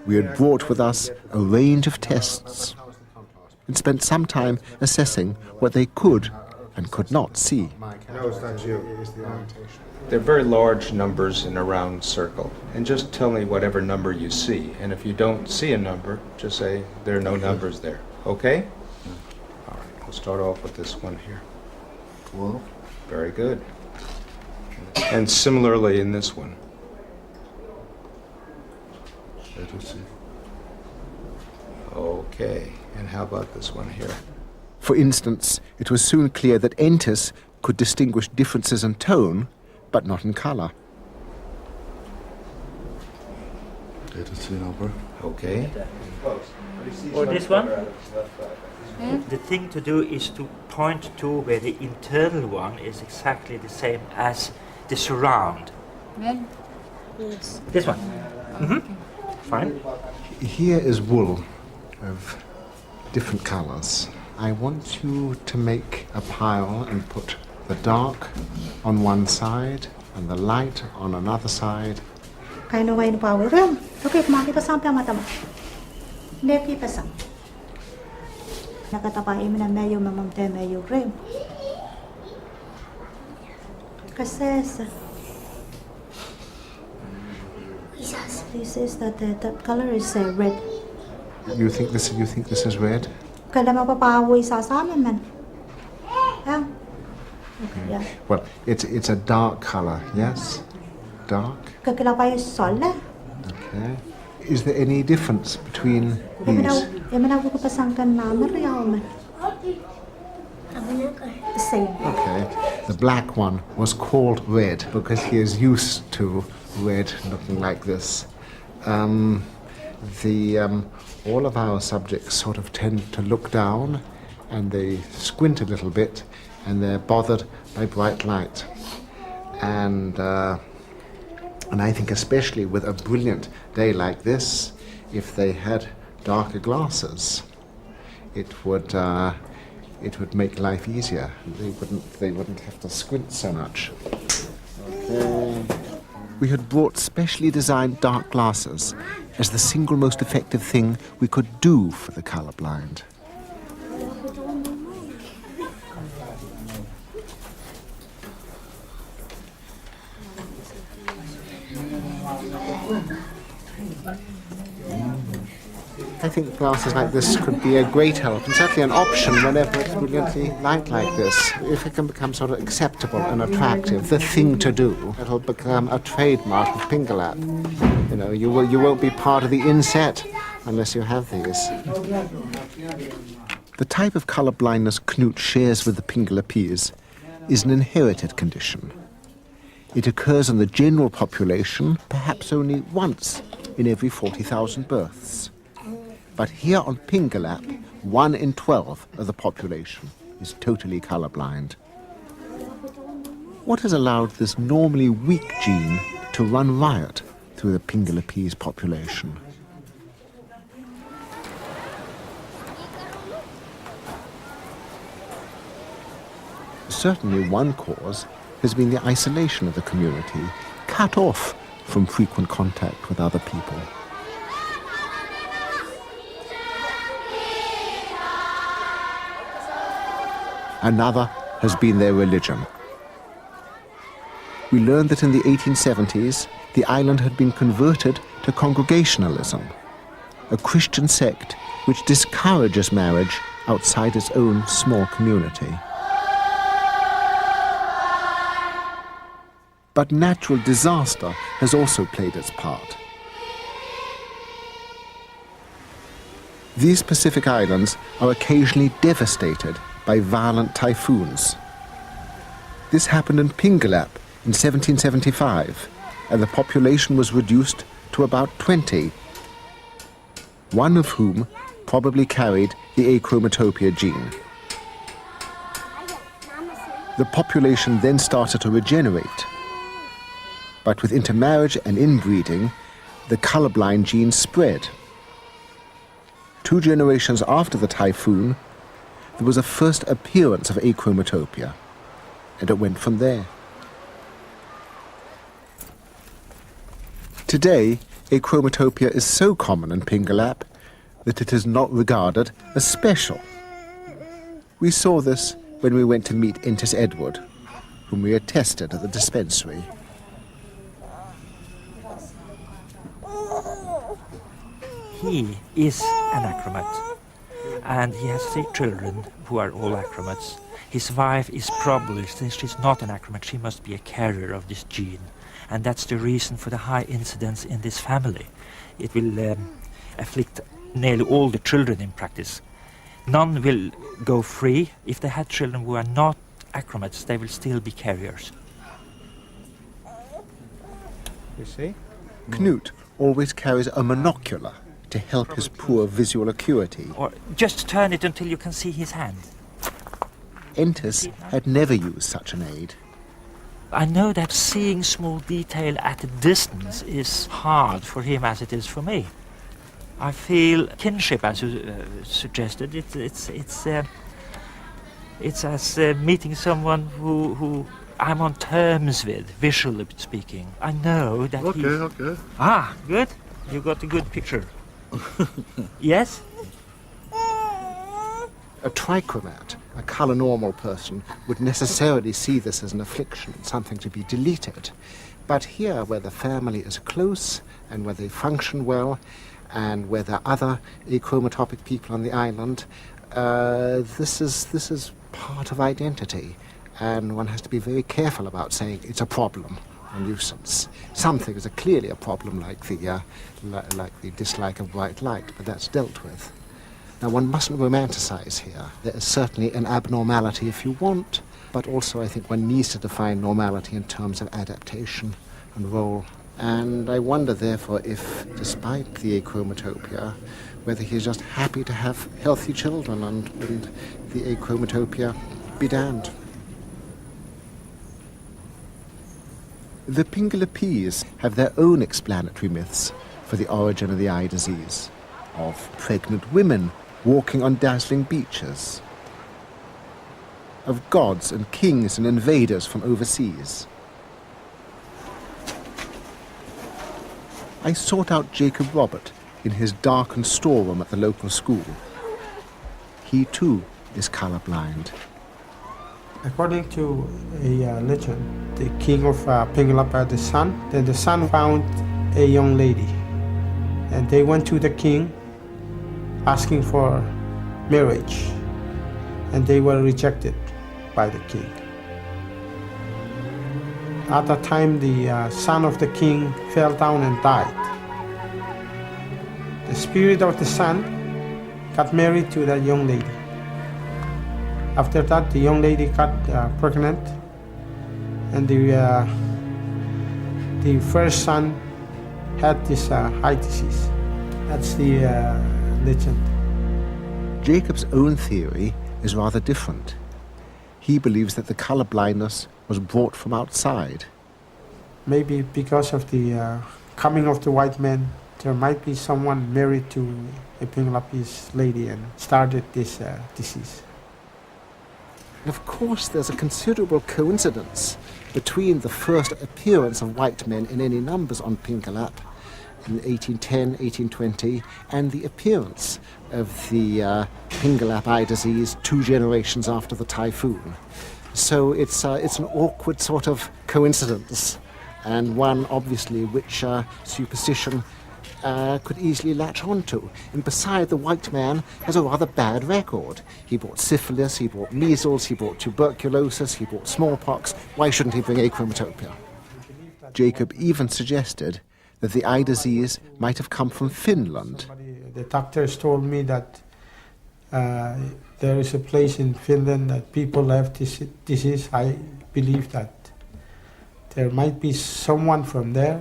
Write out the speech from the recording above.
we had brought with us a range of tests and spent some time assessing what they could and could not see. They're very large numbers in a round circle, and just tell me whatever number you see. And if you don't see a number, just say there are no numbers there. Okay? All right, we'll start off with this one here. 12. Very good. And similarly in this one. 86. Okay, and how about this one here? For instance, it was soon clear that Entis could distinguish differences in tone, but not in color. 83 number. Okay. Or this one? The thing to do is to point to where the internal one is exactly the same as the surround. Well, yes. This one. Fine. Here is wool of different colors. I want you to make a pile and put the dark on one side and the light on another side. Kain na wain pa ram. Okay, maki pa sampai mata ma. Neki pa sam. Nakatapai mo na mayo mamamte mayo rem. Kasesa. This is that the color is red. You think this is red? Kada mapapawoy sa amin man. Yeah. Yeah. Well, it's a dark color, yes? Dark. Kakila pa yung sol na. Okay. Is there any difference between these? Yaman ako kapasangkan na mariyaw man. The same. Okay. The black one was called red because he is used to red looking like this. All of our subjects sort of tend to look down and they squint a little bit and they're bothered by bright light. And I think especially with a brilliant day like this, if they had darker glasses, it would make life easier. They wouldn't have to squint so much. Okay. We had brought specially designed dark glasses as the single most effective thing we could do for the colorblind. I think glasses like this could be a great help and certainly an option whenever it's brilliantly light like this. If it can become sort of acceptable and attractive, the thing to do, it'll become a trademark of Pingelap. You know, you won't be part of the inset unless you have these. The type of color blindness Knut shares with the Pingelapese is an inherited condition. It occurs in the general population perhaps only once in every 40,000 births. But here on Pingelap, 1 in 12 of the population is totally colorblind. What has allowed this normally weak gene to run riot through the Pingelapese population? Certainly one cause has been the isolation of the community, cut off from frequent contact with other people. Another has been their religion. We learned that in the 1870s, the island had been converted to Congregationalism, a Christian sect which discourages marriage outside its own small community. But natural disaster has also played its part. These Pacific islands are occasionally devastated by violent typhoons. This happened in Pingelap in 1775, and the population was reduced to about 20, one of whom probably carried the achromatopsia gene. The population then started to regenerate, but with intermarriage and inbreeding, the colorblind gene spread. 2 generations after the typhoon, there was a first appearance of achromatopsia, and it went from there. Today, achromatopia is so common in Pingelap that it is not regarded as special. We saw this when we went to meet Intis Edward, whom we had tested at the dispensary. He is an acromat, and he has 3 children who are all acromats. His wife is probably, since she's not an acromat, she must be a carrier of this gene, and that's the reason for the high incidence in this family. It will afflict nearly all the children in practice. None will go free. If they had children who are not acromats, they will still be carriers. You see? Knut always carries a monocular to help his poor visual acuity. Or just turn it until you can see his hand. Intis had never used such an aid. I know that seeing small detail at a distance is hard for him as it is for me. I feel kinship, as you suggested. It's as meeting someone who I'm on terms with, visually speaking. I know that Okay. Ah, good. You got a good picture. Yes? A trichromat, a colour normal person, would necessarily see this as an affliction, something to be deleted. But here, where the family is close and where they function well, and where there are other achromatopic people on the island, this is part of identity, and one has to be very careful about saying it's a problem, a nuisance. Some things are clearly a problem, like the dislike of bright light, but that's dealt with. Now, one mustn't romanticize here. There is certainly an abnormality if you want, but also I think one needs to define normality in terms of adaptation and role. And I wonder, therefore, if, despite the achromatopia, whether he's just happy to have healthy children and the achromatopia be damned. The Pingelapese have their own explanatory myths for the origin of the eye disease, of pregnant women walking on dazzling beaches, of gods and kings and invaders from overseas. I sought out Jacob Robert in his darkened storeroom at the local school. He too is colorblind. According to a legend, the king of Pingelap had a son. Then the son found a young lady, and they went to the king asking for marriage, and they were rejected by the king. At that time, the son of the king fell down and died. The spirit of the son got married to that young lady. After that, the young lady got pregnant, and the first son had this eye disease. That's the legend. Jacob's own theory is rather different. He believes that the color blindness was brought from outside. Maybe because of the coming of the white man, there might be someone married to a Pingelapese lady and started this disease. Of course, there's a considerable coincidence between the first appearance of white men in any numbers on Pingelap in 1810, 1820, and the appearance of the Pingelap eye disease 2 generations after the typhoon. So it's an awkward sort of coincidence, and one obviously which superstition could easily latch onto. And beside, the white man has a rather bad record. He brought syphilis, he brought measles, he brought tuberculosis, he brought smallpox. Why shouldn't he bring achromatopia? Jacob even suggested that the eye disease might have come from Finland. The doctors told me that there is a place in Finland that people have this disease. I believe that there might be someone from there